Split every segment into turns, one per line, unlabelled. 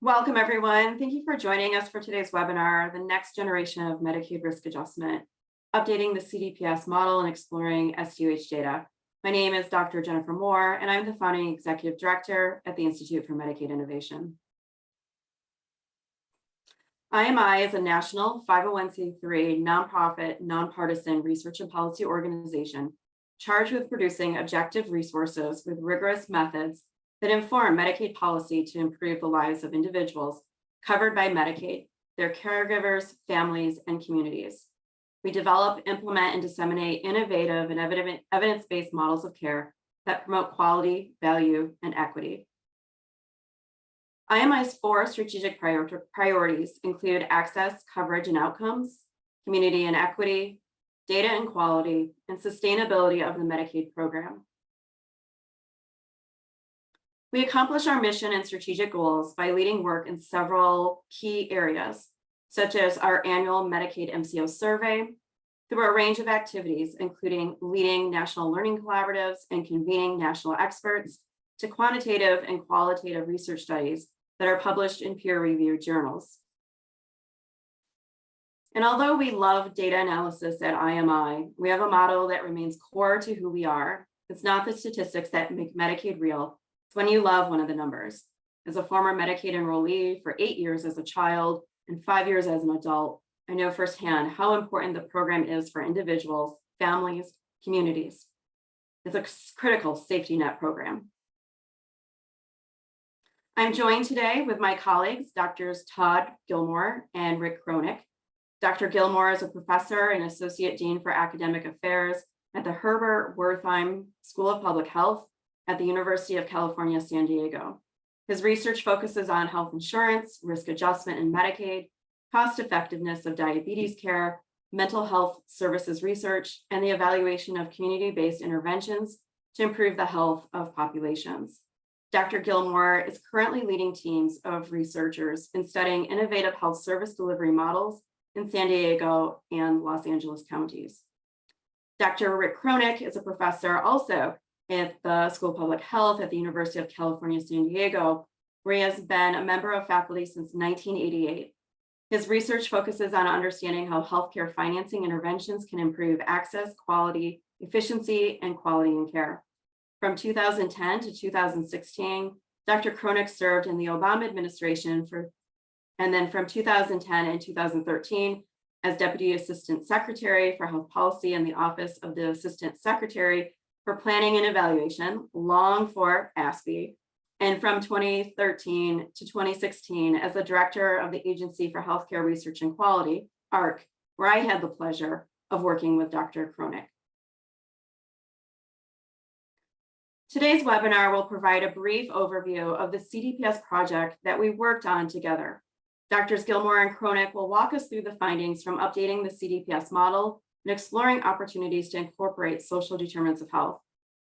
Welcome, everyone. Thank you for joining us for today's webinar, The Next Generation of Medicaid Risk Adjustment, Updating the CDPS Model and Exploring SDOH Data. My name is Dr. Jennifer Moore, and I'm the Founding Executive Director at the Institute for Medicaid Innovation. IMI is a national 501c3 nonprofit, nonpartisan research and policy organization charged with producing objective resources with rigorous methods that inform Medicaid policy to improve the lives of individuals covered by Medicaid, their caregivers, families, and communities. We develop, implement, and disseminate innovative and evidence-based models of care that promote quality, value, and equity. IMI's 4 strategic priorities include access, coverage, and outcomes, community and equity, data and quality, and sustainability of the Medicaid program. We accomplish our mission and strategic goals by leading work in several key areas, such as our annual Medicaid MCO survey, through a range of activities, including leading national learning collaboratives and convening national experts, to quantitative and qualitative research studies that are published in peer-reviewed journals. And although we love data analysis at IMI, we have a model that remains core to who we are. It's not the statistics that make Medicaid real. It's when you love one of the numbers. As a former Medicaid enrollee for 8 years as a child and 5 years as an adult, I know firsthand how important the program is for individuals, families, communities. It's a critical safety net program. I'm joined today with my colleagues, Drs. Todd Gilmore and Rick Kronick. Dr. Gilmore is a professor and associate dean for academic affairs at the Herbert Wertheim School of Public Health at the University of California, San Diego. His research focuses on health insurance, risk adjustment in Medicaid, cost effectiveness of diabetes care, mental health services research, and the evaluation of community-based interventions to improve the health of populations. Dr. Gilmore is currently leading teams of researchers in studying innovative health service delivery models in San Diego and Los Angeles counties. Dr. Rick Kronick is a professor also at the School of Public Health at the University of California, San Diego, where he has been a member of faculty since 1988. His research focuses on understanding how healthcare financing interventions can improve access, quality, efficiency, and quality in care. From 2010 to 2016, Dr. Kronick served in the Obama administration and then from 2010 and 2013 as Deputy Assistant Secretary for Health Policy in the Office of the Assistant Secretary for Planning and Evaluation, long for ASPE, and from 2013 to 2016 as the Director of the Agency for Healthcare Research and Quality, AHRQ, where I had the pleasure of working with Dr. Kronick. Today's webinar will provide a brief overview of the CDPS project that we worked on together. Drs. Gilmore and Kronick will walk us through the findings from updating the CDPS model and exploring opportunities to incorporate social determinants of health.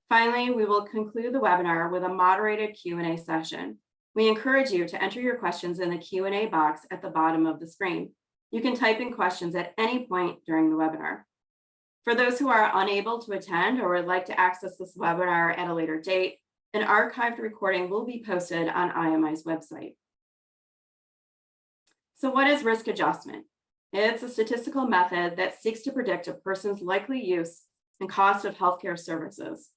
Finally, we will conclude the webinar with a moderated Q&A session. We encourage you to enter your questions in the Q&A box at the bottom of the screen. You can type in questions at any point during the webinar. For those who are unable to attend or would like to access this webinar at a later date, an archived recording will be posted on IMI's website. So what is risk adjustment? It's a statistical method that seeks to predict a person's likely use and cost of healthcare services.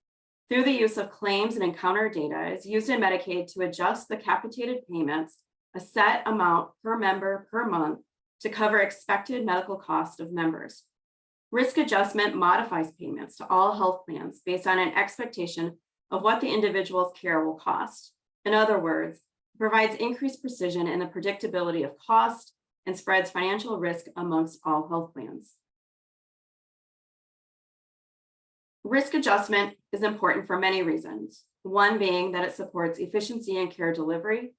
Through the use of claims and encounter data, it's used in Medicaid to adjust the capitated payments, a set amount per member per month, to cover expected medical costs of members. Risk adjustment modifies payments to all health plans based on an expectation of what the individual's care will cost. In other words, it provides increased precision in the predictability of cost and spreads financial risk amongst all health plans. Risk adjustment is important for many reasons. One being that it supports efficiency in care delivery,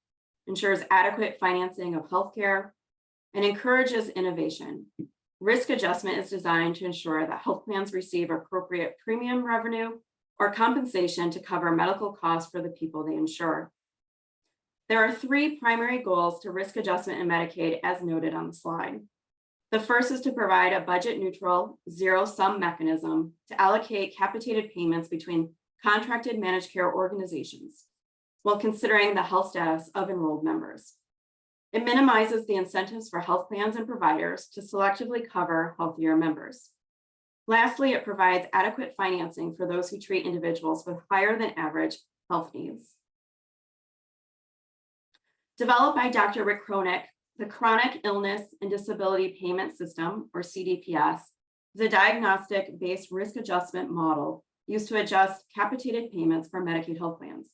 ensures adequate financing of healthcare, and encourages innovation. Risk adjustment is designed to ensure that health plans receive appropriate premium revenue or compensation to cover medical costs for the people they insure. There are 3 primary goals to risk adjustment in Medicaid as noted on the slide. The first is to provide a budget-neutral, zero-sum mechanism to allocate capitated payments between contracted managed care organizations while considering the health status of enrolled members. It minimizes the incentives for health plans and providers to selectively cover healthier members. Lastly, it provides adequate financing for those who treat individuals with higher than average health needs. Developed by Dr. Rick Cronick, the Chronic Illness and Disability Payment System, or CDPS, is a diagnostic-based risk adjustment model used to adjust capitated payments for Medicaid health plans.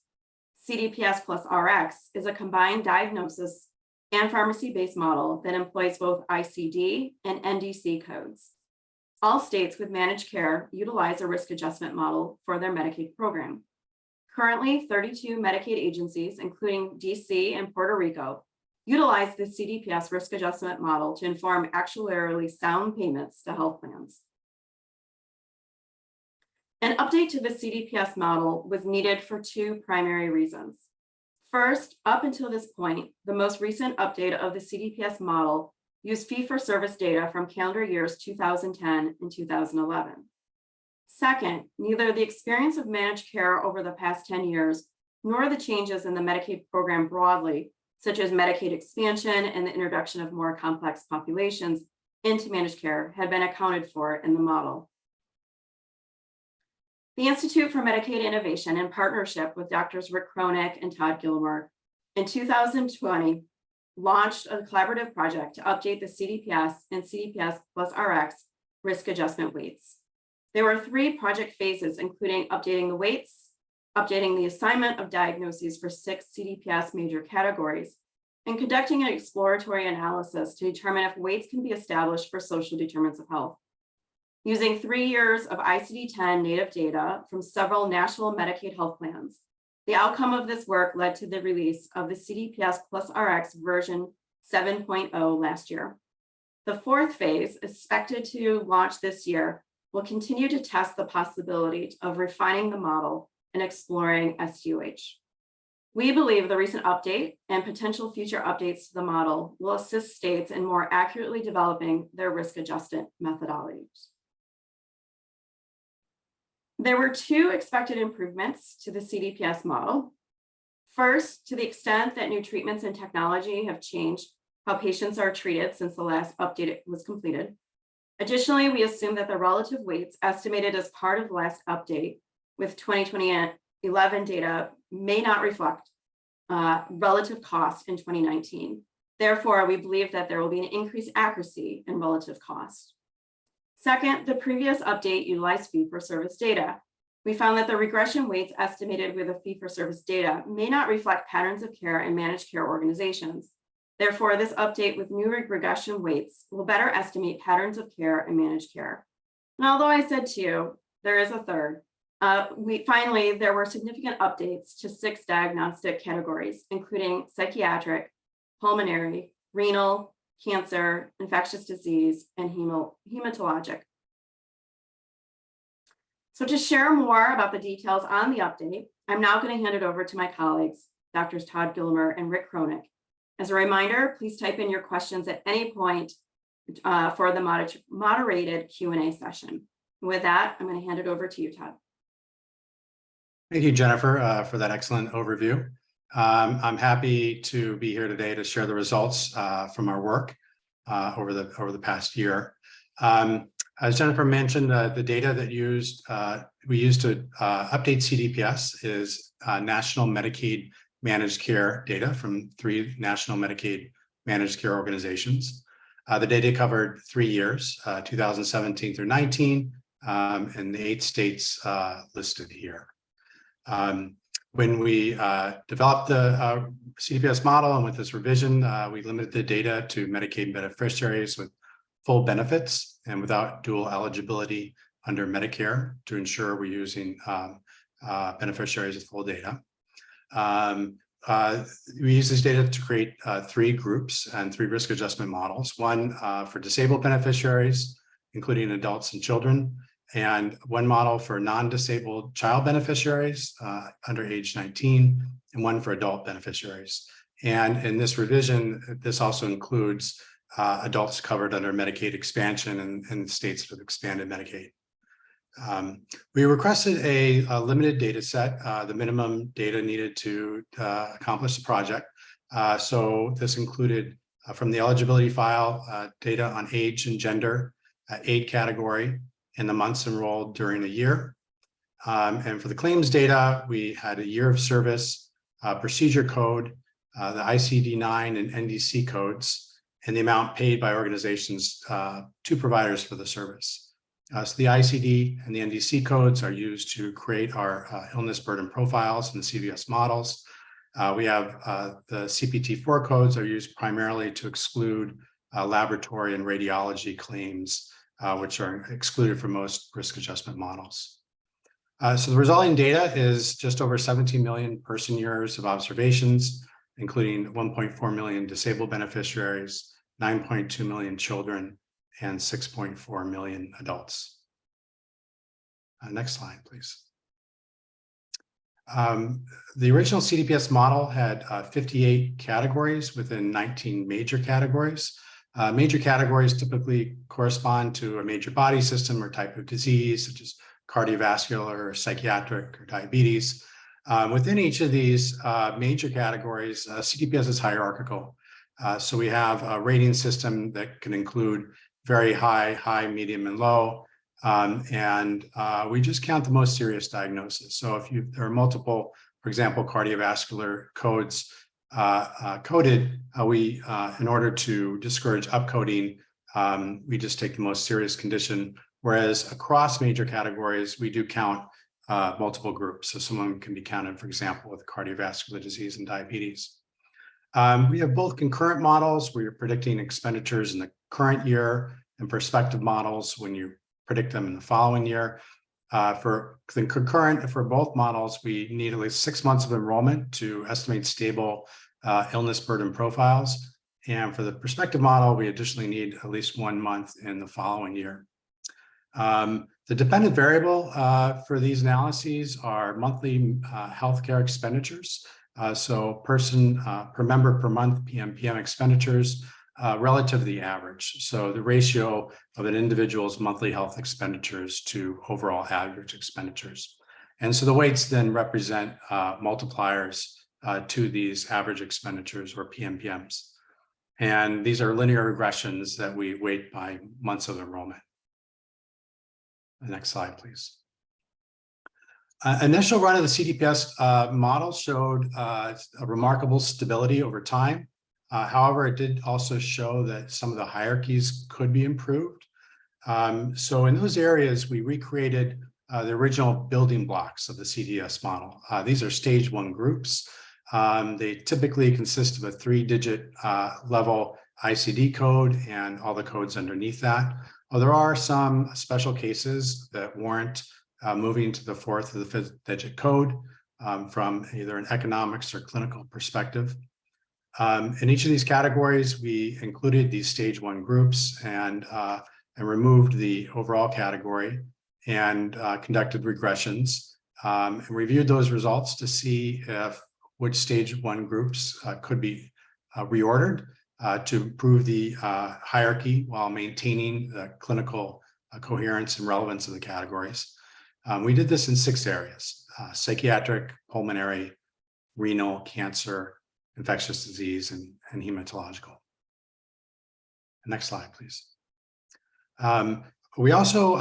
CDPS+Rx is a combined diagnosis and pharmacy-based model that employs both ICD and NDC codes. All states with managed care utilize a risk adjustment model for their Medicaid program. Currently, 32 Medicaid agencies, including DC and Puerto Rico, utilize the CDPS risk adjustment model to inform actuarially sound payments to health plans. An update to the CDPS model was needed for two primary reasons. First, up until this point, the most recent update of the CDPS model used fee-for-service data from calendar years 2010 and 2011. Second, neither the experience of managed care over the past 10 years, nor the changes in the Medicaid program broadly, such as Medicaid expansion and the introduction of more complex populations into managed care, had been accounted for in the model. The Institute for Medicaid Innovation, in partnership with Drs. Rick Cronick and Todd Gilmore, in 2020, launched a collaborative project to update the CDPS and CDPS+Rx risk adjustment weights. There were 3 project phases, including updating the weights, updating the assignment of diagnoses for 6 CDPS major categories, and conducting an exploratory analysis to determine if weights can be established for social determinants of health. Using 3 years of ICD-10 native data from several national Medicaid health plans, the outcome of this work led to the release of the CDPS+Rx version 7.0 last year. The 4th phase, expected to launch this year, will continue to test the possibility of refining the model and exploring SDOH. We believe the recent update and potential future updates to the model will assist states in more accurately developing their risk-adjusted methodologies. There were 2 expected improvements to the CDPS model. First, to the extent that new treatments and technology have changed how patients are treated since the last update was completed. Additionally, we assume that the relative weights estimated as part of the last update with 2011 data may not reflect relative cost in 2019. Therefore, we believe that there will be an increased accuracy in relative cost. Second, the previous update utilized fee-for-service data. We found that the regression weights estimated with the fee-for-service data may not reflect patterns of care in managed care organizations. Therefore, this update with new regression weights will better estimate patterns of care in managed care. And although I said 2, there is a third. Finally, there were significant updates to 6 diagnostic categories, including psychiatric, pulmonary, renal, cancer, infectious disease, and hematologic. So to share more about the details on the update, I'm now going to hand it over to my colleagues, Drs. Todd Gilmore and Rick Cronick. As a reminder, please type in your questions at any point for the moderated Q&A session. With that, I'm going to hand it over to you, Todd.
Thank you, Jennifer, for that excellent overview. I'm happy to be here today to share the results from our work over the past year. As Jennifer mentioned, the data that we used to update CDPS is national Medicaid managed care data from 3 national Medicaid managed care organizations. The data covered 3 years, 2017 through 19, and the 8 states listed here. When we developed the CDPS model and with this revision, we limited the data to Medicaid beneficiaries with full benefits and without dual eligibility under Medicare to ensure we're using beneficiaries with full data. We use this data to create 3 groups and 3 risk adjustment models, one for disabled beneficiaries, including adults and children, and one model for non-disabled child beneficiaries under age 19, and one for adult beneficiaries. And in this revision, this also includes adults covered under Medicaid expansion and states that have expanded Medicaid. We requested a limited data set, the minimum data needed to accomplish the project, So this included from the eligibility file, data on age and gender, aid category, and the months enrolled during a year. And for the claims data, we had a year of service, procedure code, the ICD-9 and NDC codes, and the amount paid by organizations to providers for the service. So the ICD and the NDC codes are used to create our illness burden profiles and the CVS models. We have the CPT-4 codes are used primarily to exclude laboratory and radiology claims, which are excluded from most risk adjustment models. So the resulting data is just over 17 million person years of observations, including 1.4 million disabled beneficiaries, 9.2 million children, and 6.4 million adults. Next slide, please. The original CDPS model had 58 categories within 19 major categories. Major categories typically correspond to a major body system or type of disease, such as cardiovascular, or psychiatric, or diabetes. Within each of these major categories, CDPS is hierarchical. So we have a rating system that can include very high, medium, and low. And we just count the most serious diagnosis. So if there are multiple, for example, cardiovascular codes coded, in order to discourage upcoding, we just take the most serious condition. Whereas across major categories, we do count multiple groups. So someone can be counted, for example, with cardiovascular disease and diabetes. We have both concurrent models where you're predicting expenditures in the current year and prospective models when you predict them in the following year. For the concurrent, for both models, we need at least 6 months of enrollment to estimate stable illness burden profiles. And for the prospective model, we additionally need at least 1 month in the following year. The dependent variable for these analyses are monthly healthcare expenditures. So person per member per month PMPM expenditures relative to the average. So the ratio of an individual's monthly health expenditures to overall average expenditures. And so the weights then represent multipliers to these average expenditures or PMPMs. And these are linear regressions that we weight by months of enrollment. The next slide, please. Initial run of the CDPS model showed a remarkable stability over time. However, it did also show that some of the hierarchies could be improved. So in those areas, we recreated the original building blocks of the CDPS model. These are stage 1 groups. They typically consist of a 3-digit level ICD code and all the codes underneath that. There are some special cases that warrant moving to the 4th or the 5th digit code from either an economics or clinical perspective. In each of these categories, we included these stage 1 groups and removed the overall category and conducted regressions and reviewed those results to see if which stage 1 groups could be reordered to improve the hierarchy while maintaining the clinical coherence and relevance of the categories. We did this in 6 areas: psychiatric, pulmonary, renal, cancer, infectious disease, and hematological. Next slide, please. We also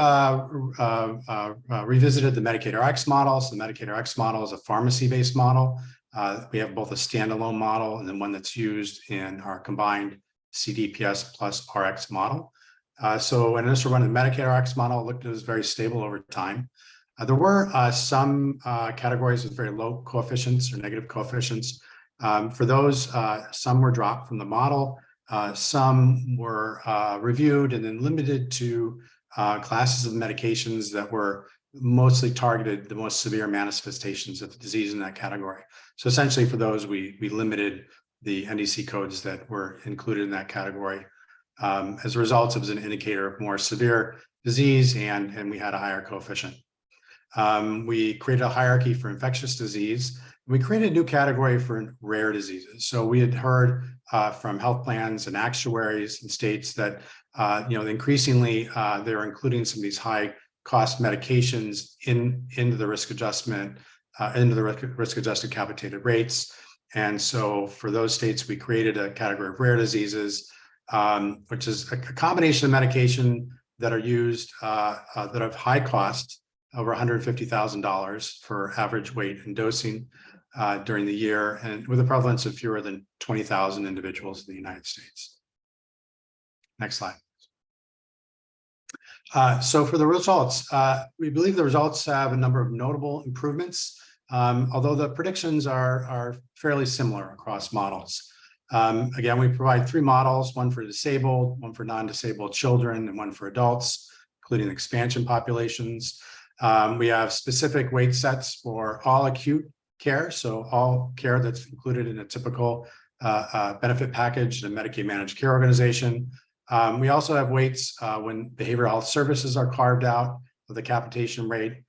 revisited the Medicaid Rx model. So the Medicaid Rx model is a pharmacy-based model. We have both a standalone model and then one that's used in our combined CDPS plus Rx model. So an initial run of the Medicaid Rx model looked as very stable over time. There were some categories with very low coefficients or negative coefficients. For those, some were dropped from the model. Some were reviewed and then limited to classes of medications that were mostly targeted the most severe manifestations of the disease in that category. So essentially for those, we limited the NDC codes that were included in that category. As a result, it was an indicator of more severe disease and we had a higher coefficient. We created a hierarchy for infectious disease. We created a new category for rare diseases. So we had heard from health plans and actuaries and states that increasingly they're including some of these high cost medications into the risk adjustment, into the risk adjusted capitated rates. And so for those states, we created a category of rare diseases, which is a combination of medication that are used that have high cost, over $150,000 for average weight and dosing during the year, and with a prevalence of fewer than 20,000 individuals in the United States. Next slide. So for the results, we believe the results have a number of notable improvements, although the predictions are fairly similar across models. Again, we provide 3 models, one for disabled, one for non-disabled children, and one for adults, including expansion populations. We have specific weight sets for all acute care, so all care that's included in a typical benefit package in a Medicaid managed care organization. We also have weights when behavioral health services are carved out with a capitation rate,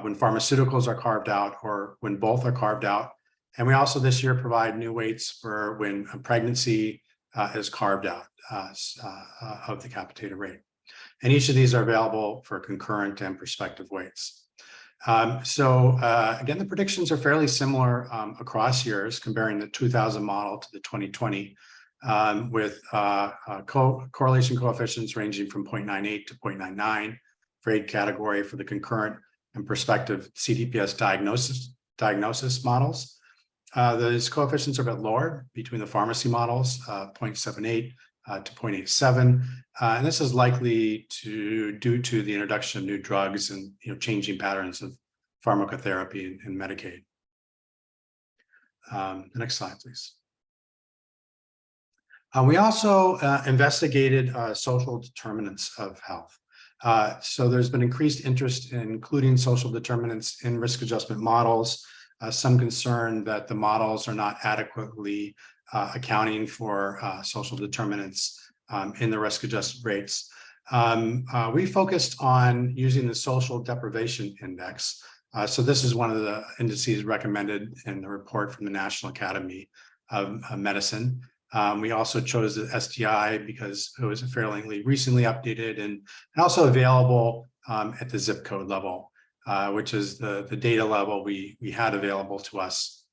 when pharmaceuticals are carved out, or when both are carved out. And we also this year provide new weights for when a pregnancy is carved out of the capitated rate. And each of these are available for concurrent and prospective weights. Again, the predictions are fairly similar across years, comparing the 2000 model to the 2020, with correlation coefficients ranging from 0.98 to 0.99 for aid category for the concurrent and prospective CDPS diagnosis models. Those coefficients are a bit lower between the pharmacy models, 0.78 to 0.87. And this is likely due to the introduction of new drugs and changing patterns of pharmacotherapy in Medicaid. The next slide, please. We also investigated social determinants of health. So there's been increased interest in including social determinants in risk adjustment models. Some concern that the models are not adequately accounting for social determinants in the risk adjusted rates. We focused on using the social deprivation index. So this is one of the indices recommended in the report from the National Academy of Medicine. We also chose the SDI because it was fairly recently updated and also available at the zip code level, which is the data level we had available to us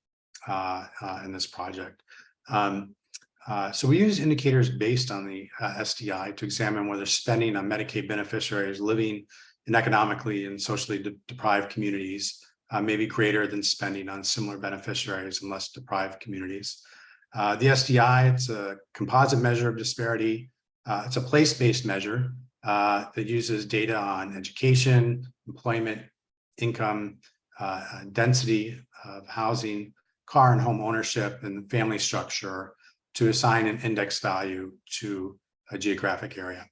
in this project. So we use indicators based on the SDI to examine whether spending on Medicaid beneficiaries living in economically and socially deprived communities may be greater than spending on similar beneficiaries in less deprived communities. The SDI, it's a composite measure of disparity. It's a place-based measure that uses data on education, employment, income, density of housing, car and home ownership, and family structure to assign an index value to a geographic area.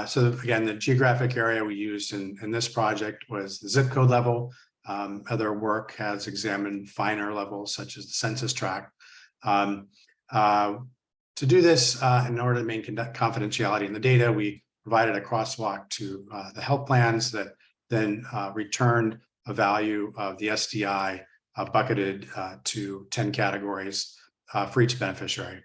So again, the geographic area we used in this project was the zip code level. Other work has examined finer levels such as the census tract. To do this, in order to maintain confidentiality in the data, we provided a crosswalk to the health plans that then returned a value of the SDI bucketed to 10 categories for each beneficiary.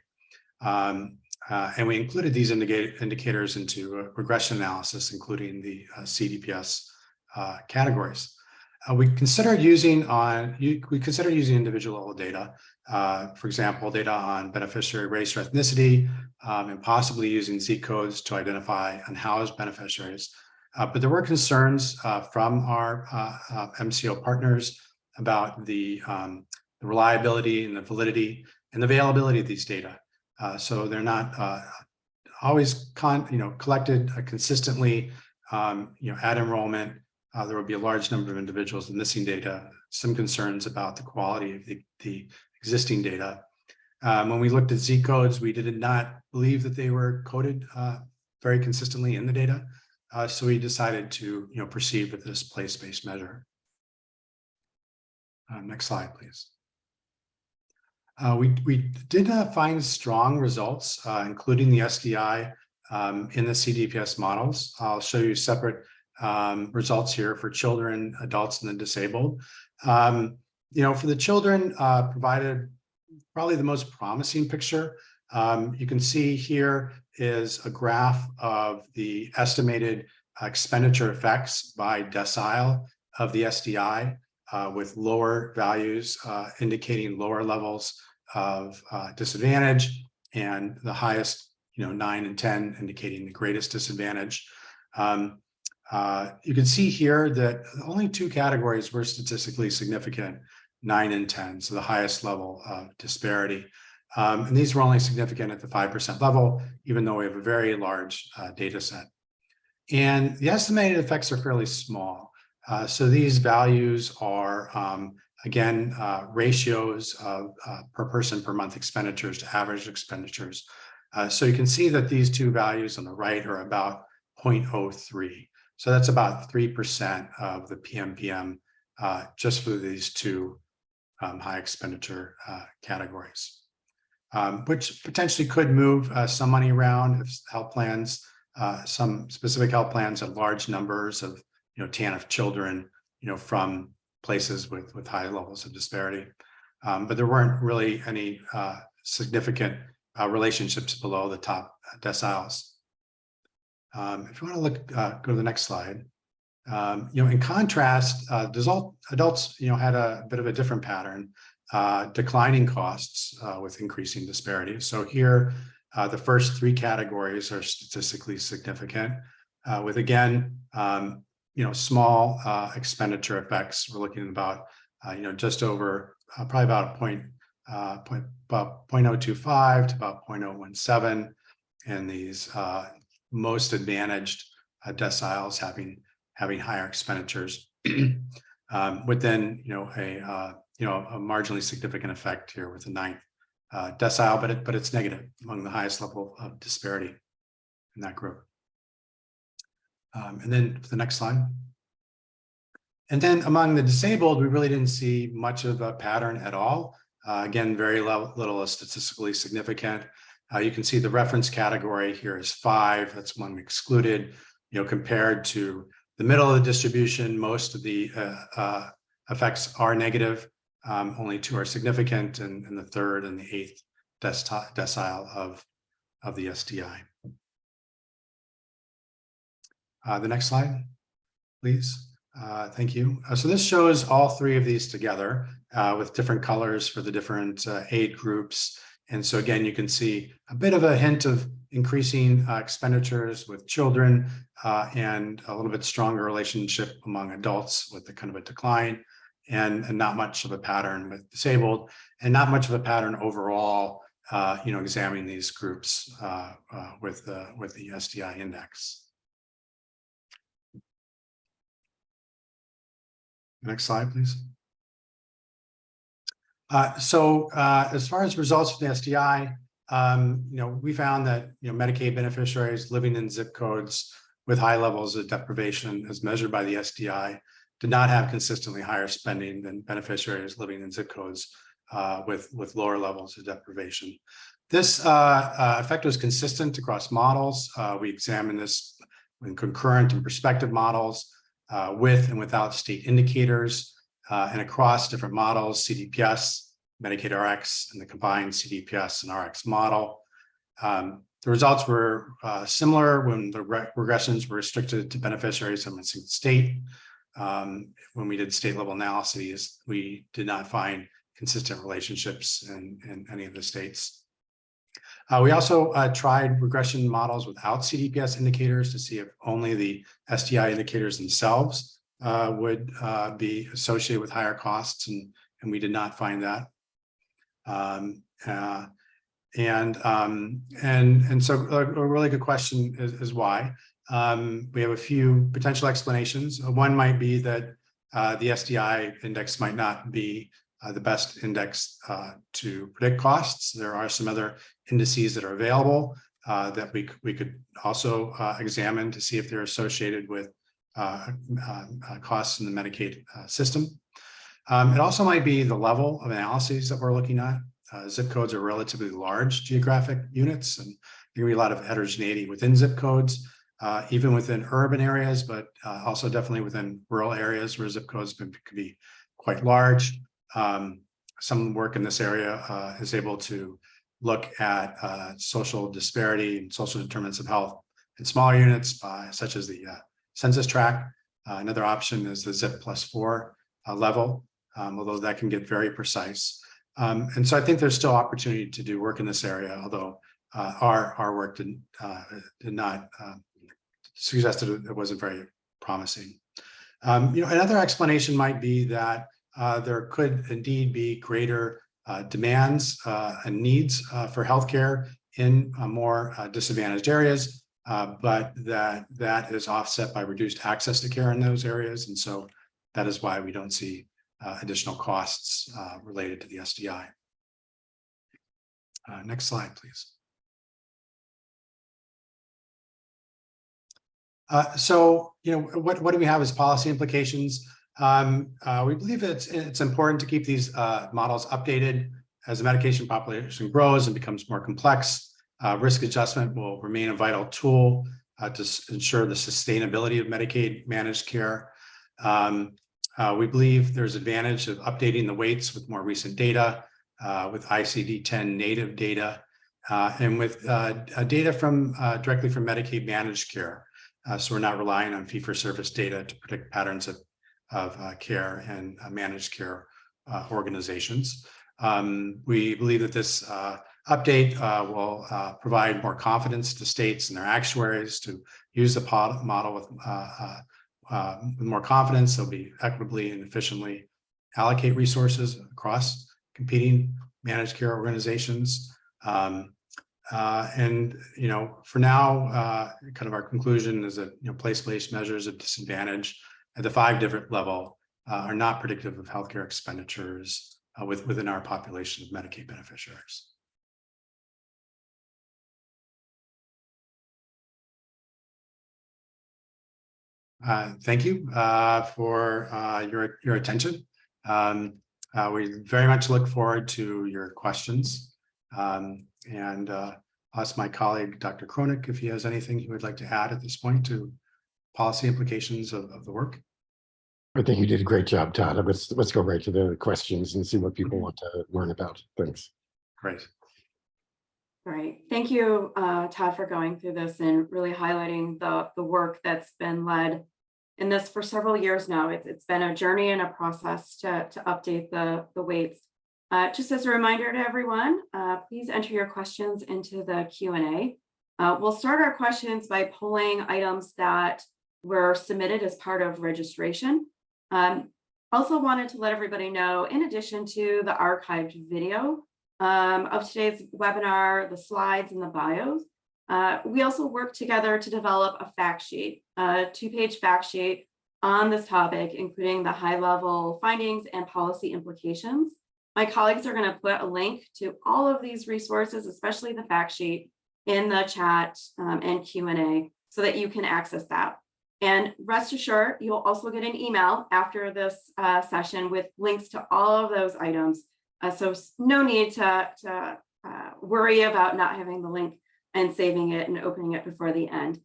And we included these indicators into a regression analysis, including the CDPS categories. We considered using individual level data, for example, data on beneficiary race or ethnicity, and possibly using Z codes to identify unhoused beneficiaries. But there were concerns from our MCO partners about the reliability and the validity and availability of these data. So they're not always collected consistently. At enrollment, there will be a large number of individuals with missing data, some concerns about the quality of the existing data. When we looked at Z codes, we did not believe that they were coded very consistently in the data. So we decided to proceed with this place-based measure. Next slide, please. We did find strong results, including the SDI in the CDPS models. I'll show you separate results here for children, adults, and the disabled. For the children, provided probably the most promising picture. You can see here is a graph of the estimated expenditure effects by decile of the SDI. with lower values indicating lower levels of disadvantage, and the highest, 9 and 10 indicating the greatest disadvantage. You can see here that only 2 categories were statistically significant, 9 and 10, so the highest level of disparity. And these were only significant at the 5% level, even though we have a very large data set. And the estimated effects are fairly small. So these values are, again, ratios of per person per month expenditures to average expenditures. So you can see that these 2 values on the right are about 0.03. So that's about 3% of the PMPM just for these 2 high expenditure categories, which potentially could move some money around if health plans, some specific health plans have large numbers of TANF children, from places with high levels of disparity. But there weren't really any significant relationships below the top deciles. If you want to look, go to the next slide. In contrast, adults, had a bit of a different pattern, declining costs with increasing disparity. So here, the first 3 categories are statistically significant, with again, small expenditure effects. We're looking at about, just over probably about about 0.025 to about 0.017, and these most advantaged deciles having higher expenditures, with then a marginally significant effect here with the 9th decile, but it's negative among the highest level of disparity in that group. And then the next slide. And then among the disabled, we really didn't see much of a pattern at all. Again, very little is statistically significant. You can see the reference category here is 5. That's one we excluded. Compared to the middle of the distribution, most of the effects are negative. Only 2 are significant, and the 3rd and the 8th decile of the SDI. The next slide, please. Thank you. So this shows all 3 of these together with different colors for the different aid groups. And so again, you can see a bit of a hint of increasing expenditures with children and a little bit stronger relationship among adults with the kind of a decline, and not much of a pattern with disabled, and not much of a pattern overall, examining these groups with the SDI index. Next slide, please. So as far as results for the SDI, we found that Medicaid beneficiaries living in zip codes with high levels of deprivation, as measured by the SDI, did not have consistently higher spending than beneficiaries living in zip codes with lower levels of deprivation. This effect was consistent across models. We examined this in concurrent and prospective models with and without state indicators, and across different models, CDPS, Medicaid Rx, and the combined CDPS and Rx model. The results were similar when the regressions were restricted to beneficiaries in a single state. When we did state level analyses, we did not find consistent relationships in any of the states. We also tried regression models without CDPS indicators to see if only the SDI indicators themselves would be associated with higher costs, and we did not find that. And so a really good question is why. We have a few potential explanations. One might be that the SDI index might not be the best index to predict costs. There are some other indices that are available that we could also examine to see if they're associated with costs in the Medicaid system. It also might be the level of analyses that we're looking at. Zip codes are relatively large geographic units, and there can be a lot of heterogeneity within zip codes, even within urban areas, but also definitely within rural areas where zip codes could be quite large. Some work in this area is able to look at social disparity and social determinants of health in smaller units, such as the census tract. Another option is the ZIP+4 level, although that can get very precise. And so I think there's still opportunity to do work in this area, although our work did not suggest that it wasn't very promising. Another explanation might be that there could indeed be greater demands and needs for healthcare in more disadvantaged areas, but that is offset by reduced access to care in those areas. And so that is why we don't see additional costs related to the SDI. Next slide, please. So, what do we have as policy implications? We believe it's important to keep these models updated as the medication population grows and becomes more complex. Risk adjustment will remain a vital tool to ensure the sustainability of Medicaid managed care. We believe there's advantage of updating the weights with more recent data, with ICD-10 native data, and with data from directly from Medicaid managed care. So we're not relying on fee-for-service data to predict patterns of care and managed care organizations. We believe that this update will provide more confidence to states and their actuaries to use the model with more confidence. They'll be equitably and efficiently allocate resources across competing managed care organizations. For now, kind of our conclusion is that place-based measures of disadvantage at the 5 different level are not predictive of healthcare expenditures within our population of Medicaid beneficiaries. Thank you for your attention. We very much look forward to your questions. And I'll ask my colleague, Dr. Kronik, if he has anything he would like to add at this point to policy implications of the work.
I think you did a great job, Todd. Let's go right to the questions and see what people want to learn about. Thanks.
Great.
Great. Thank you, Todd, for going through this and really highlighting the work that's been led in this for several years now. It's been a journey and a process to update the weights. Just as a reminder to everyone, please enter your questions into the Q&A. We'll start our questions by polling items that were submitted as part of registration. Also wanted to let everybody know, in addition to the archived video of today's webinar, the slides and the bios, we also worked together to develop a fact sheet, a 2-page fact sheet on this topic, including the high-level findings and policy implications. My colleagues are going to put a link to all of these resources, especially the fact sheet, in the chat and Q&A so that you can access that. And rest assured, you'll also get an email after this session with links to all of those items. So no need to worry about not having the link and saving it and opening it before the end.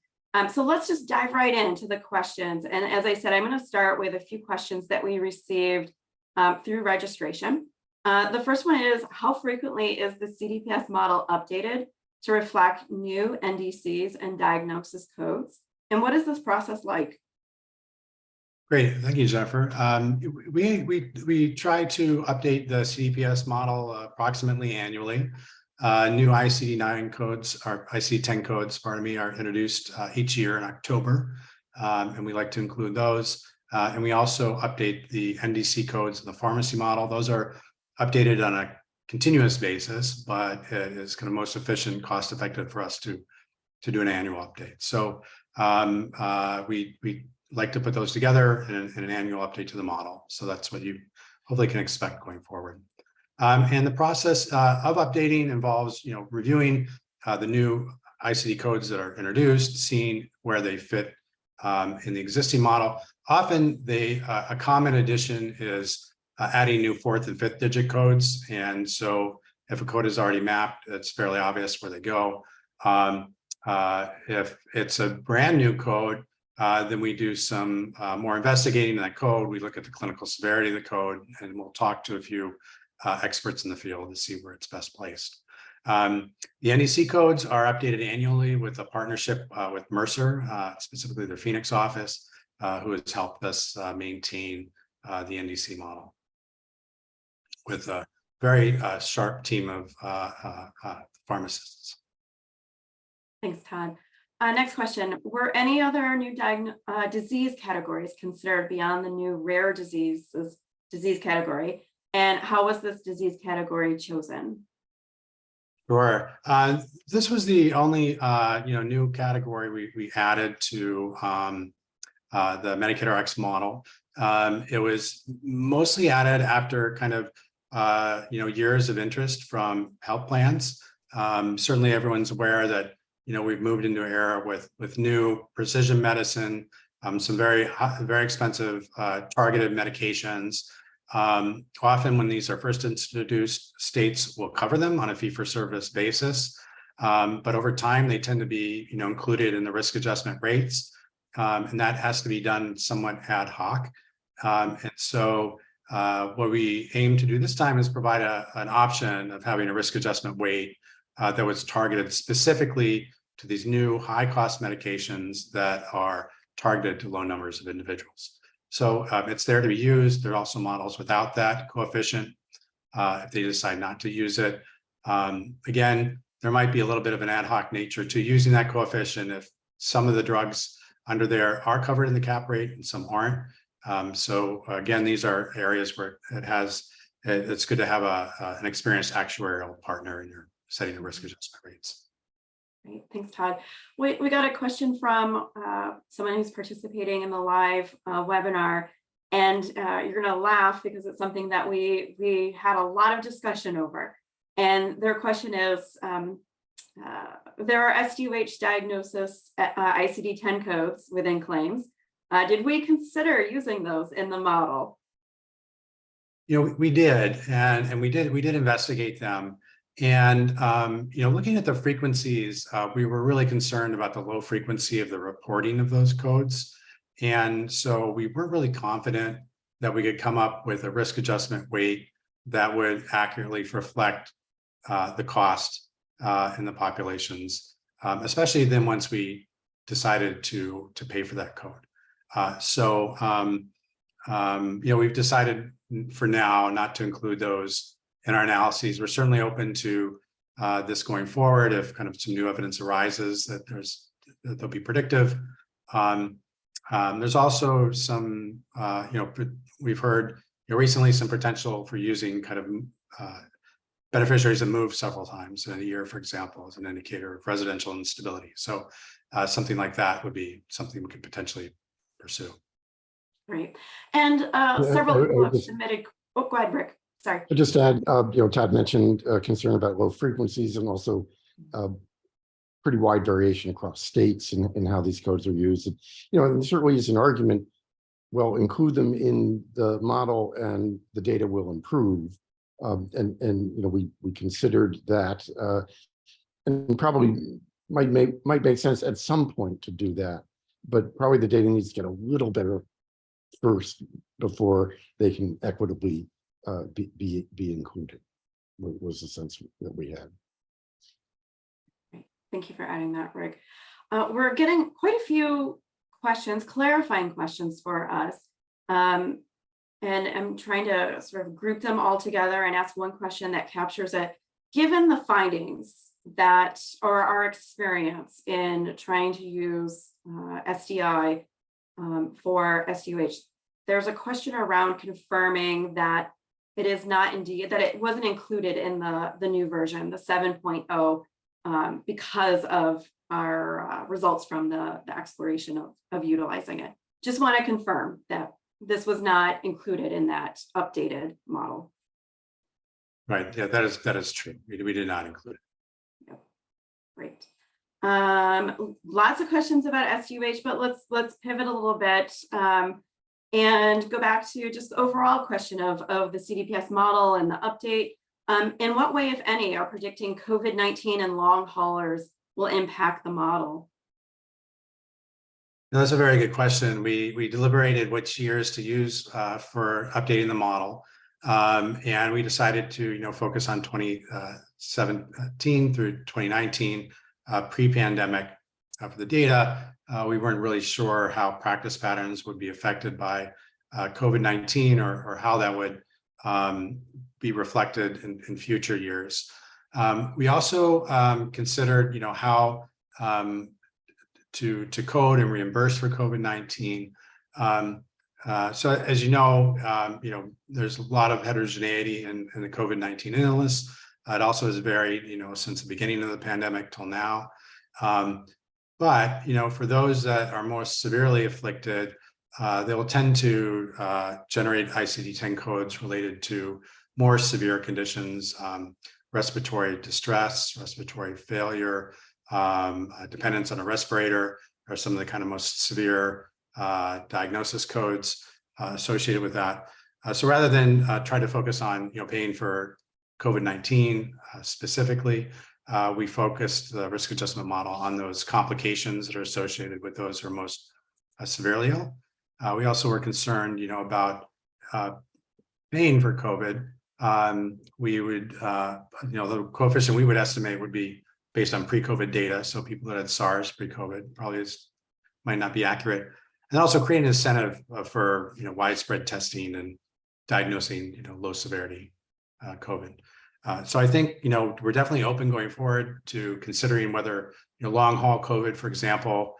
So let's just dive right into the questions. And as I said, I'm going to start with a few questions that we received through registration. The first one is, how frequently is the CDPS model updated to reflect new NDCs and diagnosis codes? And what is this process like?
Great, thank you, Jennifer. We try to update the CDPS model approximately annually. New ICD-9 codes, or ICD-10 codes, pardon me, are introduced each year in October, and we like to include those. And we also update the NDC codes in the pharmacy model. Those are updated on a continuous basis, but it is kind of most efficient, cost-effective for us to do an annual update. So we like to put those together in an annual update to the model. So that's what you hopefully can expect going forward. And the process of updating involves, reviewing the new ICD codes that are introduced, seeing where they fit in the existing model. Often a common addition is adding new 4th and 5th digit codes. And so if a code is already mapped, it's fairly obvious where they go. If it's a brand new code, then we do some more investigating in that code. We look at the clinical severity of the code, and we'll talk to a few experts in the field to see where it's best placed. The NDC codes are updated annually with a partnership with Mercer, specifically their Phoenix office, who has helped us maintain the NDC model with a very sharp team of pharmacists.
Thanks, Todd. Next question. Were any other new disease categories considered beyond the new rare disease category? And how was this disease category chosen?
Sure. This was the only new category we added to the Medicaid Rx model. It was mostly added after kind of years of interest from health plans. Certainly, everyone's aware that we've moved into an era with new precision medicine, some very expensive targeted medications. Often when these are first introduced, states will cover them on a fee-for-service basis. But over time, they tend to be included in the risk adjustment rates. And that has to be done somewhat ad hoc. And so what we aim to do this time is provide an option of having a risk adjustment weight that was targeted specifically to these new high-cost medications that are targeted to low numbers of individuals. So it's there to be used. There are also models without that coefficient if they decide not to use it. Again, there might be a little bit of an ad hoc nature to using that coefficient if some of the drugs under there are covered in the cap rate and some aren't. So again, these are areas where it's good to have an experienced actuarial partner in your setting the risk adjustment rates.
Great, thanks, Todd. We got a question from someone who's participating in the live webinar, and you're going to laugh because it's something that we had a lot of discussion over. And their question is, there are SDOH diagnosis ICD-10 codes within claims. Did we consider using those in the model?
We did, and we did investigate them. And looking at the frequencies, we were really concerned about the low frequency of the reporting of those codes. And so we weren't really confident that we could come up with a risk adjustment weight that would accurately reflect the cost in the populations, especially then once we decided to pay for that code. We've decided for now not to include those in our analyses. We're certainly open to this going forward if kind of some new evidence arises that they'll be predictive. There's also some, we've heard recently some potential for using kind of beneficiaries that move several times in a year, for example, as an indicator of residential instability. So something like that would be something we could potentially pursue.
Right. And several people have submitted. Oh, go ahead, Rick. Sorry.
I just add, Todd mentioned concern about low frequencies and also pretty wide variation across states in how these codes are used. And, and certainly is an argument, well, include them in the model and the data will improve. We considered that and probably might make sense at some point to do that, but probably the data needs to get a little better first before they can equitably be included, was the sense that we had.
Great. Thank you for adding that, Rick. We're getting quite a few questions, clarifying questions for us. And I'm trying to sort of group them all together and ask one question that captures it. Given the findings that are our experience in trying to use SDI for SDOH, there's a question around confirming that it is not indeed, that it wasn't included in the new version, the 7.0, because of our results from the exploration of utilizing it. Just want to confirm that this was not included in that updated model.
Right. Yeah, that is true. We did not include it.
Yep. Great. Lots of questions about SDOH, but let's pivot a little bit and go back to just the overall question of the CDPS model and the update. In what way, if any, are predicting COVID-19 and long haulers will impact the model?
No, that's a very good question. We deliberated which years to use for updating the model, and we decided to focus on 2017 through 2019 pre-pandemic for the data. We weren't really sure how practice patterns would be affected by COVID-19 or how that would be reflected in future years. We also considered, how to code and reimburse for COVID-19. So as you know, there's a lot of heterogeneity in the COVID-19 illness. It also has varied, since the beginning of the pandemic till now. But, for those that are most severely afflicted, they will tend to generate ICD-10 codes related to more severe conditions, respiratory distress, respiratory failure, dependence on a respirator are some of the kind of most severe diagnosis codes associated with that. So rather than try to focus on paying for COVID-19 specifically, we focused the risk adjustment model on those complications that are associated with those who are most severely ill. We also were concerned, about paying for COVID. We would, the coefficient we would estimate would be based on pre-COVID data. So people that had SARS pre-COVID probably might not be accurate. And also create an incentive for widespread testing and diagnosing low severity COVID. So I think we're definitely open going forward to considering whether long haul COVID, for example,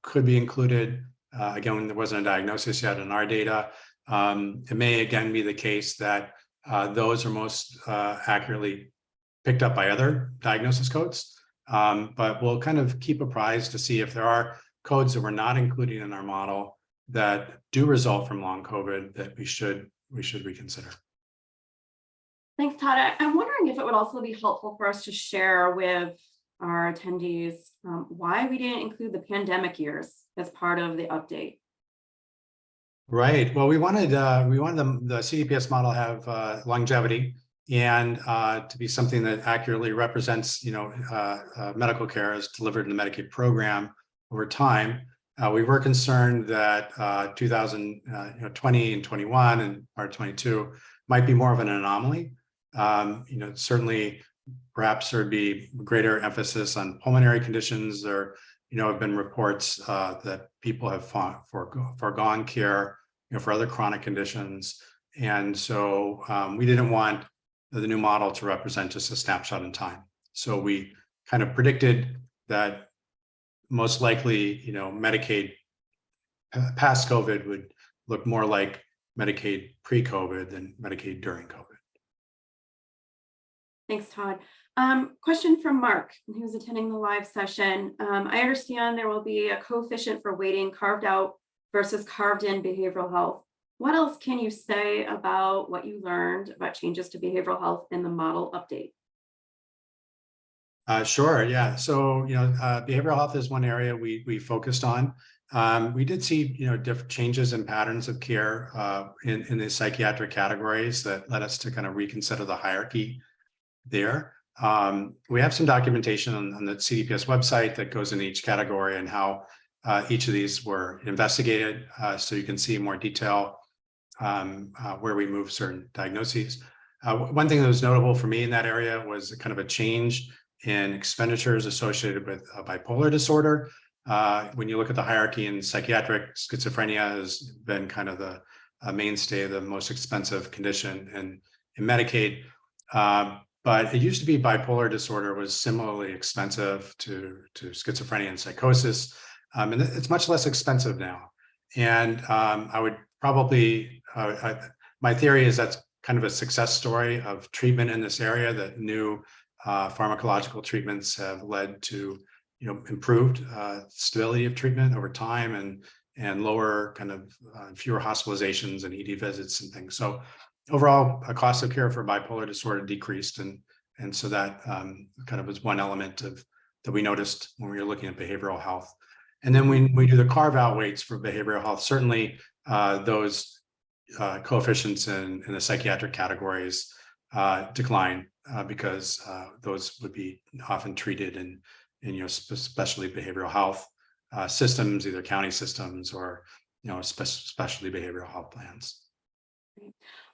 could be included. Again, there wasn't a diagnosis yet in our data. It may again be the case that those are most accurately picked up by other diagnosis codes, but we'll kind of keep apprised to see if there are codes that we're not including in our model that do result from long COVID that we should reconsider.
Thanks, Todd. I'm wondering if it would also be helpful for us to share with our attendees why we didn't include the pandemic years as part of the update.
Right. Well, we wanted the CDPS model have longevity and to be something that accurately represents medical care as delivered in the Medicaid program over time. We were concerned that 2020 and 21 and part 22 might be more of an anomaly. Certainly perhaps there'd be greater emphasis on pulmonary conditions. There have been reports that people have foregone care for other chronic conditions. And so we didn't want the new model to represent just a snapshot in time. So we kind of predicted that most likely, Medicaid past COVID would look more like Medicaid pre-COVID than Medicaid during COVID.
Thanks, Todd. Question from Mark, who's attending the live session. I understand there will be a coefficient for weighting carved out versus carved in behavioral health. What else can you say about what you learned about changes to behavioral health in the model update?
Sure. Yeah. So, behavioral health is one area we focused on. We did see, different changes in patterns of care in the psychiatric categories that led us to kind of reconsider the hierarchy there. We have some documentation on the CDPS website that goes into each category and how each of these were investigated. So you can see more detail where we move certain diagnoses. One thing that was notable for me in that area was kind of a change in expenditures associated with bipolar disorder. When you look at the hierarchy in psychiatric, schizophrenia has been kind of the mainstay, the most expensive condition in Medicaid. But it used to be bipolar disorder was similarly expensive to schizophrenia and psychosis. And it's much less expensive now. And I would probably, my theory is that's kind of a success story of treatment in this area, that new pharmacological treatments have led to improved stability of treatment over time and lower kind of fewer hospitalizations and ED visits and things. So overall, a cost of care for bipolar disorder decreased, and so that kind of was one element that we noticed when we were looking at behavioral health. And then when we do the carve-out weights for behavioral health, certainly those coefficients in the psychiatric categories decline because those would be often treated in especially behavioral health systems, either county systems or specialty behavioral health plans.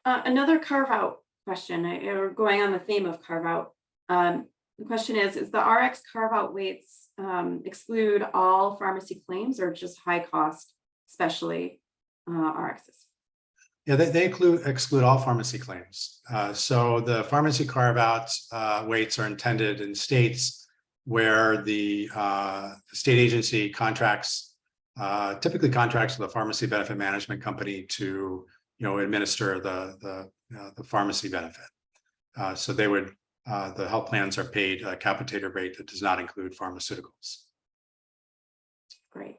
Another carve-out question, or going on the theme of carve-out. The question is the RX carve-out weights exclude all pharmacy claims or just high cost, especially RXs?
Yeah, they exclude all pharmacy claims. So the pharmacy carve-outs weights are intended in states where the state agency contracts, typically contracts with a pharmacy benefit management company to, administer the pharmacy benefit. So they would, the health plans are paid a capitated rate that does not include pharmaceuticals.
Great.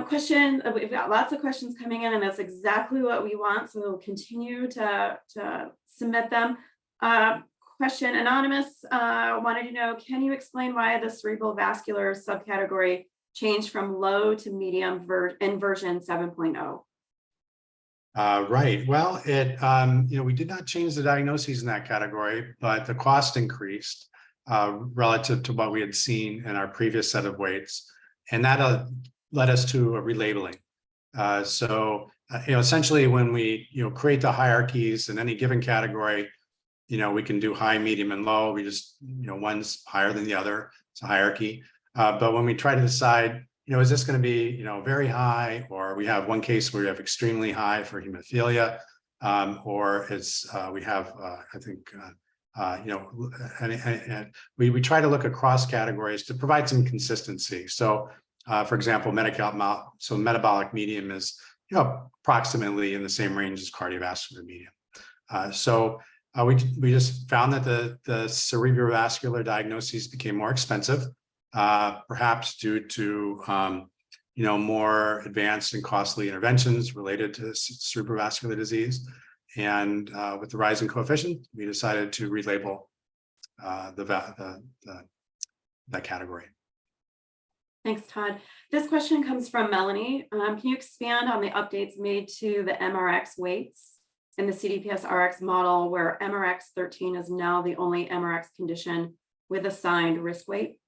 Question, we've got lots of questions coming in, and that's exactly what we want. So we'll continue to submit them. Question, anonymous wanted to know, can you explain why the cerebral vascular subcategory changed from low to medium in version 7.0?
Right. Well, we did not change the diagnoses in that category, but the cost increased relative to what we had seen in our previous set of weights. And that led us to a relabeling. Essentially when we, create the hierarchies in any given category, we can do high, medium, and low. We just, one's higher than the other. It's a hierarchy. But when we try to decide, is this going to be, very high, or we have one case where we have extremely high for hemophilia, or it's, we have, I think, we try to look across categories to provide some consistency. So, for example, metabolic medium is, approximately in the same range as cardiovascular medium. We just found that the cerebrovascular diagnoses became more expensive, perhaps due to more advanced and costly interventions related to cerebrovascular disease. And with the rising coefficient, we decided to relabel that category.
Thanks, Todd. This question comes from Melanie. Can you expand on the updates made to the MRX weights in the CDPS-Rx model, where MRX 13 is now the only MRX condition with assigned risk weight?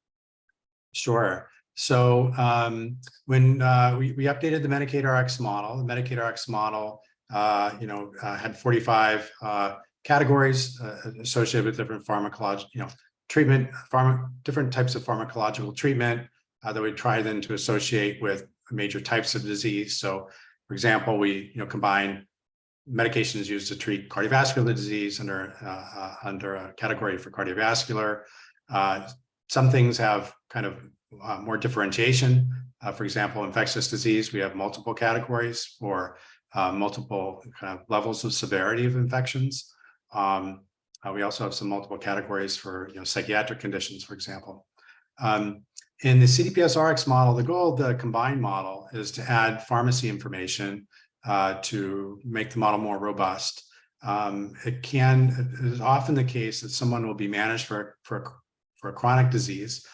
Sure. So when we updated the Medicaid Rx model, had 45 categories associated with different pharmacological, different types of pharmacological treatment that we try then to associate with major types of disease. So, for example, we combine medications used to treat cardiovascular disease under a category for cardiovascular. Some things have kind of more differentiation. For example, infectious disease, we have multiple categories for multiple kind of levels of severity of infections. We also have some multiple categories for psychiatric conditions, for example. In the CDPS-Rx model, the goal of the combined model is to add pharmacy information to make the model more robust. It is often the case that someone will be managed for a chronic disease,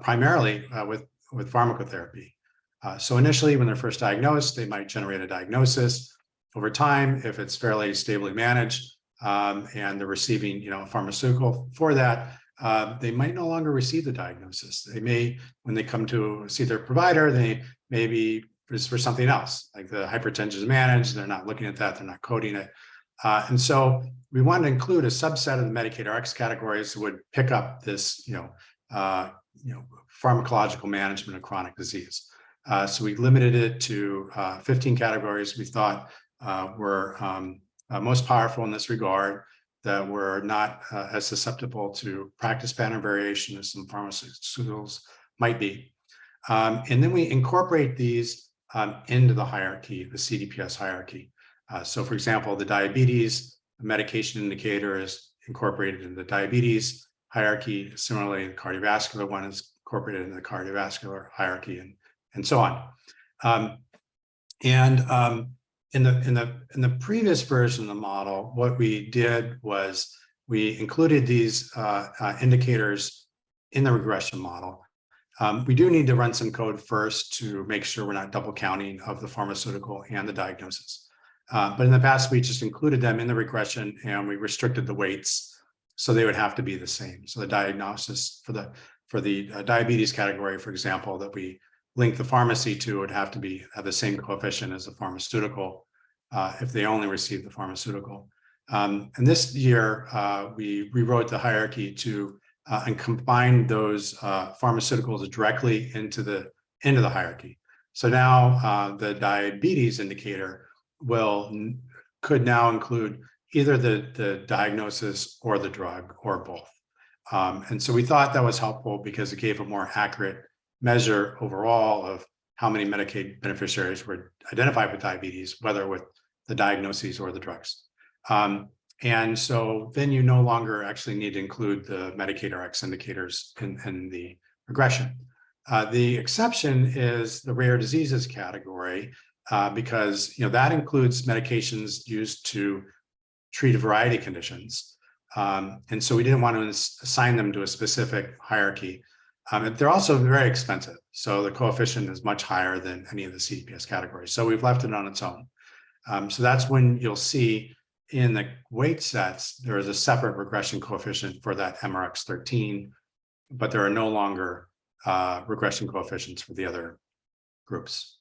primarily with pharmacotherapy. So initially, when they're first diagnosed, they might generate a diagnosis. Over time, if it's fairly stably managed and they're receiving a pharmaceutical for that, they might no longer receive the diagnosis. They may, when they come to see their provider, they maybe it's for something else, like the hypertension is managed, they're not looking at that, they're not coding it. And so we wanted to include a subset of the Medicaid Rx categories that would pick up this, pharmacological management of chronic disease. So we limited it to 15 categories we thought were most powerful in this regard, that were not as susceptible to practice pattern variation as some pharmaceuticals might be. And then we incorporate these into the hierarchy, the CDPS hierarchy. So for example, the diabetes medication indicator is incorporated in the diabetes hierarchy. Similarly, the cardiovascular one is incorporated in the cardiovascular hierarchy, and so on. In the previous version of the model, what we did was we included these indicators in the regression model. We do need to run some code first to make sure we're not double counting of the pharmaceutical and the diagnosis. But in the past, we just included them in the regression and we restricted the weights so they would have to be the same. So the diagnosis for the diabetes category, for example, that we link the pharmacy to would have to have the same coefficient as the pharmaceutical if they only receive the pharmaceutical. And this year, we rewrote the hierarchy to and combine those pharmaceuticals directly into the hierarchy. So now the diabetes indicator will could now include either the diagnosis or the drug or both. And so we thought that was helpful because it gave a more accurate measure overall of how many Medicaid beneficiaries were identified with diabetes, whether with the diagnoses or the drugs. And so then you no longer actually need to include the Medicaid Rx indicators in the regression. The exception is the rare diseases category, because that includes medications used to treat a variety of conditions. And so we didn't want to assign them to a specific hierarchy. They're also very expensive. So the coefficient is much higher than any of the CDPS categories. So we've left it on its own. So that's when you'll see in the weight sets, there is a separate regression coefficient for that MRX13, but there are no longer regression coefficients for the other groups.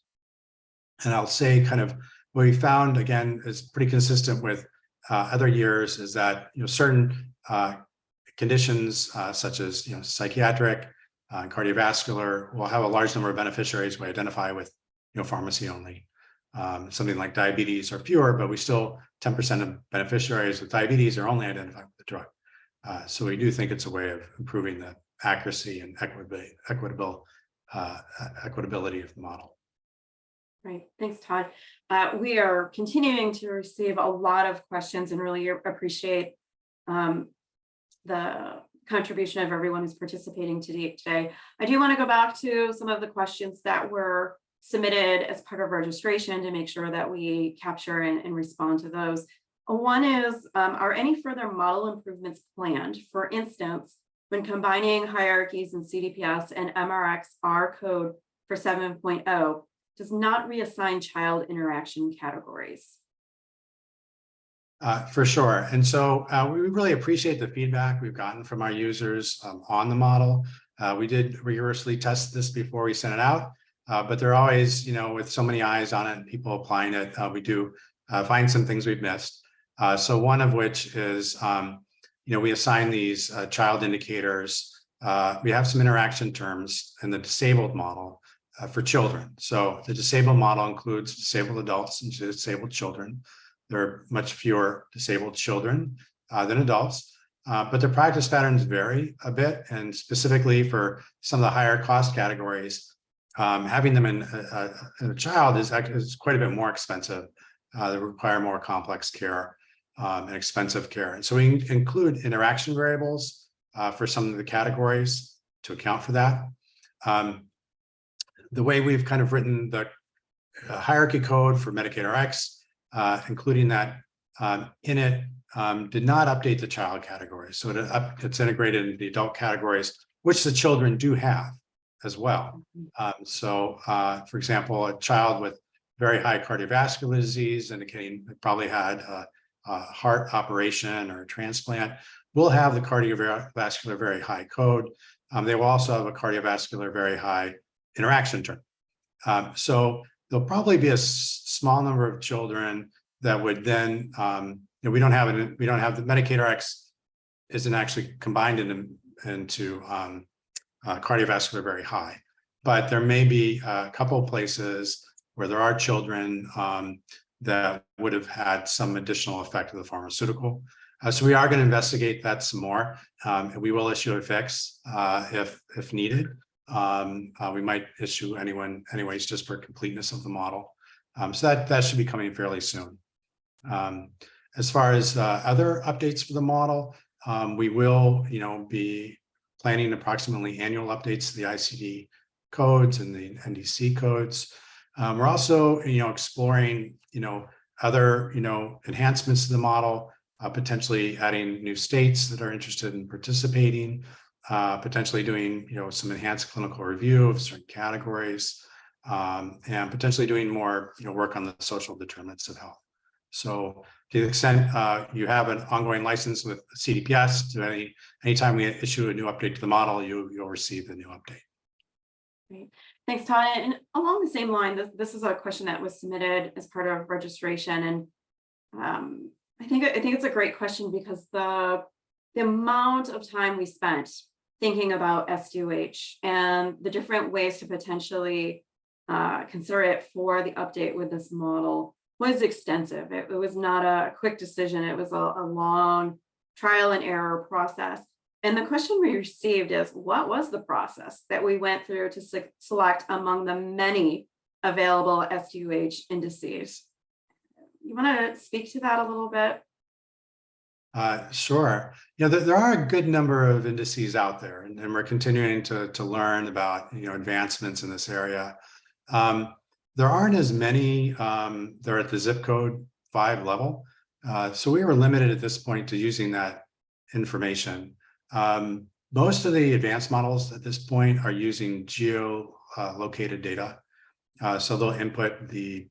And I'll say kind of what we found, again, is pretty consistent with other years, is that certain conditions such as psychiatric, cardiovascular will have a large number of beneficiaries we identify with pharmacy only. Something like diabetes are fewer, but we still 10% of beneficiaries with diabetes are only identified with the drug. So we do think it's a way of improving the accuracy and equitability of the model.
Right. Thanks, Todd. We are continuing to receive a lot of questions and really appreciate the contribution of everyone who's participating today. I do want to go back to some of the questions that were submitted as part of registration to make sure that we capture and respond to those. One is, are any further model improvements planned? For instance, when combining hierarchies in CDPS and MRX-R code for 7.0, does not reassign child interaction categories.
For sure. And so we really appreciate the feedback we've gotten from our users on the model. We did rigorously test this before we sent it out, but there are always, with so many eyes on it and people applying it, we do find some things we've missed. So one of which is, we assign these child indicators. We have some interaction terms in the disabled model for children. So the disabled model includes disabled adults and disabled children. There are much fewer disabled children than adults, but the practice patterns vary a bit. And specifically for some of the higher cost categories, having them in a child is quite a bit more expensive. They require more complex care and expensive care. And so we include interaction variables for some of the categories to account for that. The way we've kind of written the hierarchy code for Medicaid Rx, including that in it, did not update the child category. So it's integrated into the adult categories, which the children do have as well. For example, a child with very high cardiovascular disease, indicating they probably had a heart operation or a transplant, will have the cardiovascular very high code. They will also have a cardiovascular very high interaction term. So there'll probably be a small number of children that would then, we don't have the Medicaid Rx isn't actually combined into cardiovascular very high, but there may be a couple of places where there are children that would have had some additional effect of the pharmaceutical. So we are going to investigate that some more. We will issue a fix if needed. We might issue anyways, just for completeness of the model. So that should be coming fairly soon. As far as other updates for the model, we will, be planning approximately annual updates to the ICD codes and the NDC codes. We're also, exploring, other, enhancements to the model, potentially adding new states that are interested in participating, potentially doing, some enhanced clinical review of certain categories, and potentially doing more, work on the social determinants of health. So to the extent you have an ongoing license with CDPS, anytime we issue a new update to the model, you'll receive the new update.
Great. Thanks, Todd. And along the same line, this is a question that was submitted as part of registration. And I think it's a great question because the amount of time we spent thinking about SDOH and the different ways to potentially consider it for the update with this model was extensive. It was not a quick decision. It was a long trial and error process. And the question we received is, what was the process that we went through to select among the many available SDOH indices? You want to speak to that a little bit?
Sure. There are a good number of indices out there, and we're continuing to learn about advancements in this area. There aren't as many. They're at the zip code 5 level, so we were limited at this point to using that information. Most of the advanced models at this point are using geo-located data, so they'll input the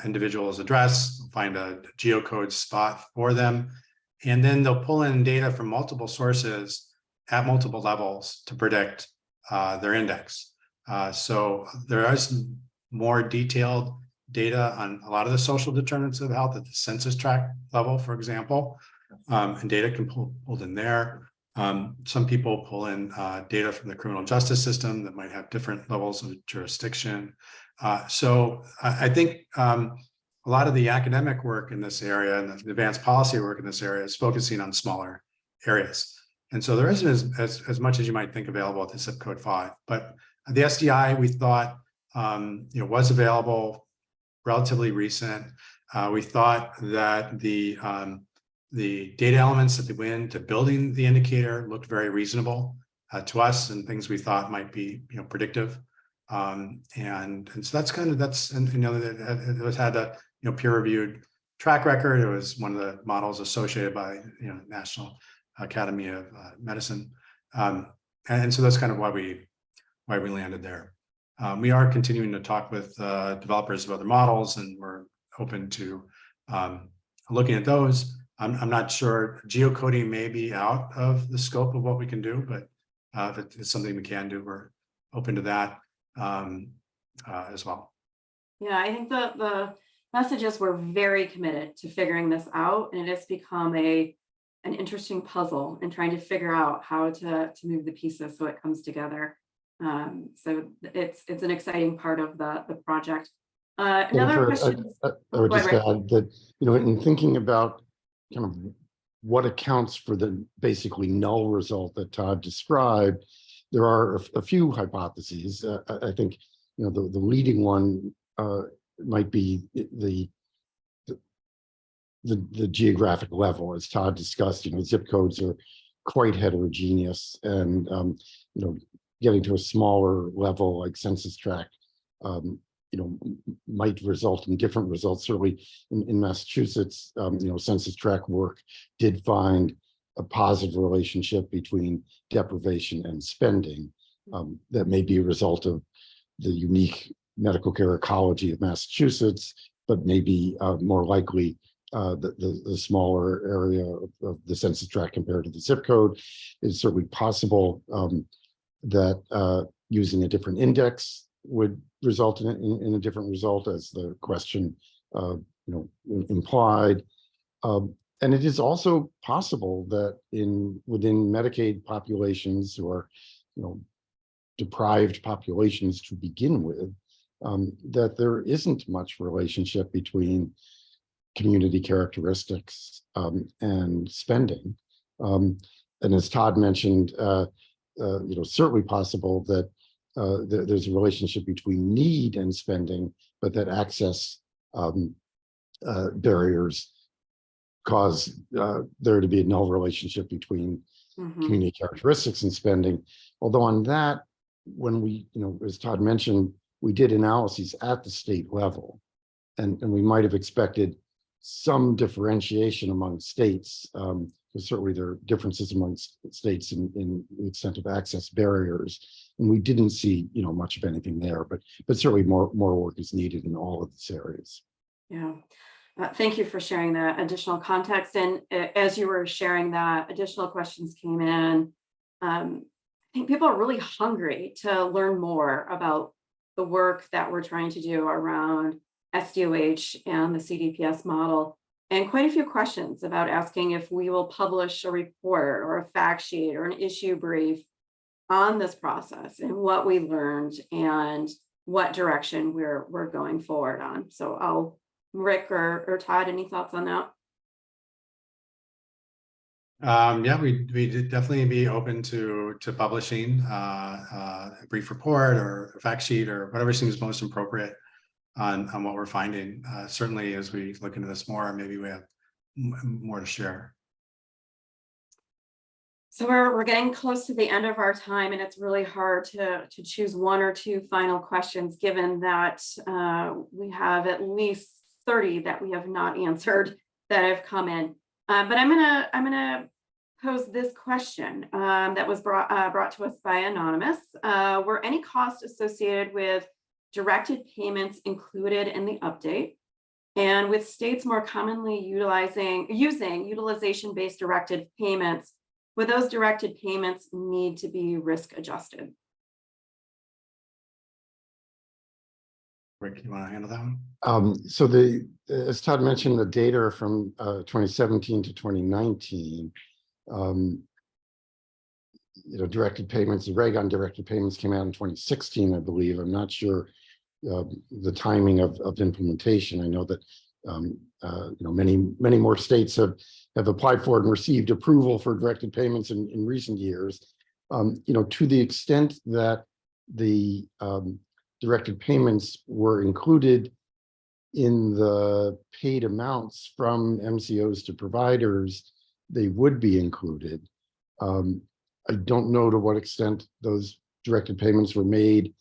individual's address, find a geocode spot for them. And then they'll pull in data from multiple sources at multiple levels to predict their index. So there is more detailed data on a lot of the social determinants of health at the census tract level, for example, and data can pulled in there. Some people pull in data from the criminal justice system that might have different levels of jurisdiction. So I think a lot of the academic work in this area and the advanced policy work in this area is focusing on smaller areas. And so there isn't as much as you might think available at the zip code 5. But the SDI, we thought, was available, relatively recent. We thought that the data elements that went into building the indicator looked very reasonable to us, and things we thought might be predictive. And so it was had a peer-reviewed track record. It was one of the models associated by National Academy of Medicine, and so that's kind of why we landed there. We are continuing to talk with developers of other models, and we're open to looking at those. I'm not sure geocoding may be out of the scope of what we can do, but if it's something we can do, we're open to that as well.
Yeah, I think the messages were very committed to figuring this out, and it has become an interesting puzzle in trying to figure out how to move the pieces so it comes together. So it's an exciting part of the project. Another question.
I would just add that in thinking about kind of what accounts for the basically null result that Todd described, there are a few hypotheses. I think the leading one might be the geographic level, as Todd discussed. Zip codes are quite heterogeneous, and getting to a smaller level like census tract, might result in different results. Certainly in Massachusetts, census tract work did find a positive relationship between deprivation and spending. That may be a result of the unique medical care ecology of Massachusetts, but maybe more likely the smaller area of the census tract compared to the zip code. It's certainly possible that using a different index would result in a different result, as the question implied. And it is also possible that within Medicaid populations, or deprived populations to begin with, that there isn't much relationship between community characteristics and spending. And as Todd mentioned, certainly possible that there's a relationship between need and spending, but that access barriers cause there to be a null relationship between community characteristics and spending. Although on that, when we, as Todd mentioned, we did analyses at the state level, and we might have expected some differentiation among states. Because certainly there are differences amongst states in the extent of access barriers, and we didn't see much of anything there. But certainly more work is needed in all of these areas.
Yeah, thank you for sharing that additional context. And as you were sharing that, additional questions came in. I think people are really hungry to learn more about the work that we're trying to do around SDOH and the CDPS model. And quite a few questions about asking if we will publish a report or a fact sheet or an issue brief on this process and what we learned and what direction we're going forward on. So I'll Rick or Todd, any thoughts on that?
Yeah, we'd definitely be open to publishing a brief report or a fact sheet or whatever seems most appropriate on what we're finding. Certainly, as we look into this more, maybe we have more to share.
So we're getting close to the end of our time, and it's really hard to choose one or two final questions, given that we have at least 30 that we have not answered that have come in. But I'm gonna pose this question that was brought to us by Anonymous. Were any costs associated with directed payments included in the update? And with states more commonly using utilization-based directed payments, would those directed payments need to be risk adjusted?
Rick, you want to handle that one?
So as Todd mentioned, the data are from 2017 to 2019. Directed payments, the reg on directed payments came out in 2016, I believe. I'm not sure the timing of implementation. I know that many more states have applied for and received approval for directed payments in recent years. To the extent that the directed payments were included in the paid amounts from MCOs to providers, they would be included. I don't know to what extent those directed payments were made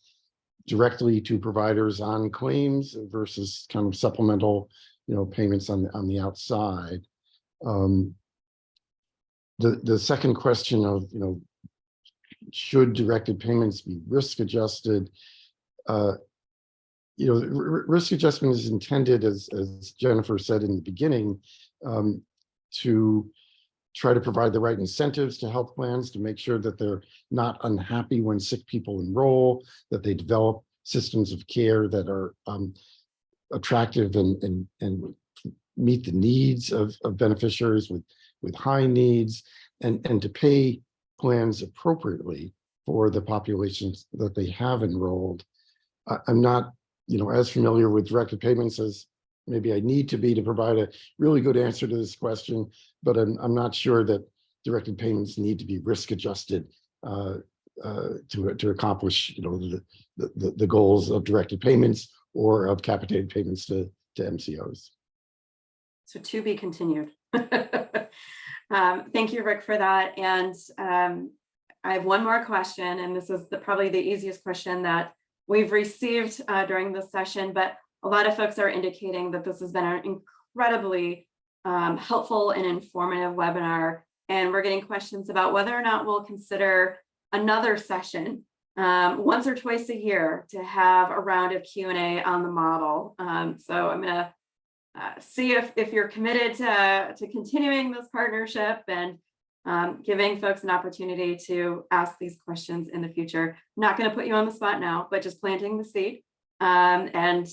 directly to providers on claims versus kind of supplemental, payments on the outside. The second question of, should directed payments be risk adjusted? Risk adjustment is intended, as Jennifer said in the beginning, to try to provide the right incentives to health plans to make sure that they're not unhappy when sick people enroll, that they develop systems of care that are attractive and meet the needs of beneficiaries with high needs, and to pay plans appropriately for the populations that they have enrolled. I'm not, as familiar with directed payments as maybe I need to be to provide a really good answer to this question, but I'm not sure that directed payments need to be risk adjusted to accomplish, the goals of directed payments or of capitated payments to MCOs.
So to be continued. Thank you, Rick, for that. And I have one more question, and this is probably the easiest question that we've received during this session, but a lot of folks are indicating that this has been an incredibly helpful and informative webinar. And we're getting questions about whether or not we'll consider another session once or twice a year to have a round of Q&A on the model. So I'm going to see if you're committed to continuing this partnership and giving folks an opportunity to ask these questions in the future. I'm not going to put you on the spot now, but just planting the seed. And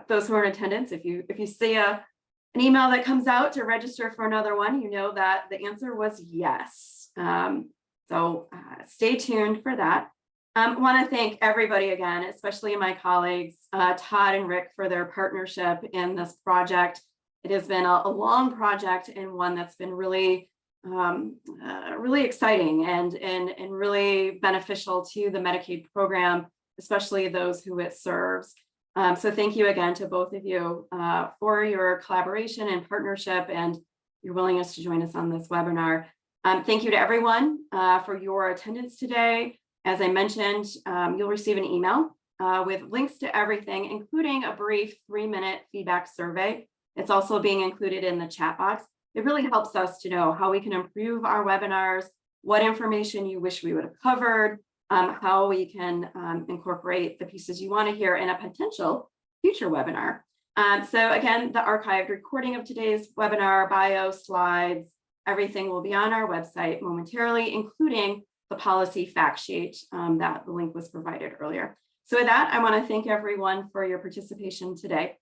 those who are in attendance, if you see an email that comes out to register for another one, you know that the answer was yes. So stay tuned for that. I want to thank everybody again, especially my colleagues, Todd and Rick, for their partnership in this project. It has been a long project and one that's been really, really exciting and really beneficial to the Medicaid program, especially those who it serves. So thank you again to both of you for your collaboration and partnership and your willingness to join us on this webinar. Thank you to everyone for your attendance today. As I mentioned, you'll receive an email with links to everything, including a brief 3-minute feedback survey. It's also being included in the chat box. It really helps us to know how we can improve our webinars, what information you wish we would have covered, how we can incorporate the pieces you want to hear in a potential future webinar. So again, the archived recording of today's webinar, bio, slides, everything will be on our website momentarily, including the policy fact sheet that the link was provided earlier. So with that, I want to thank everyone for your participation today.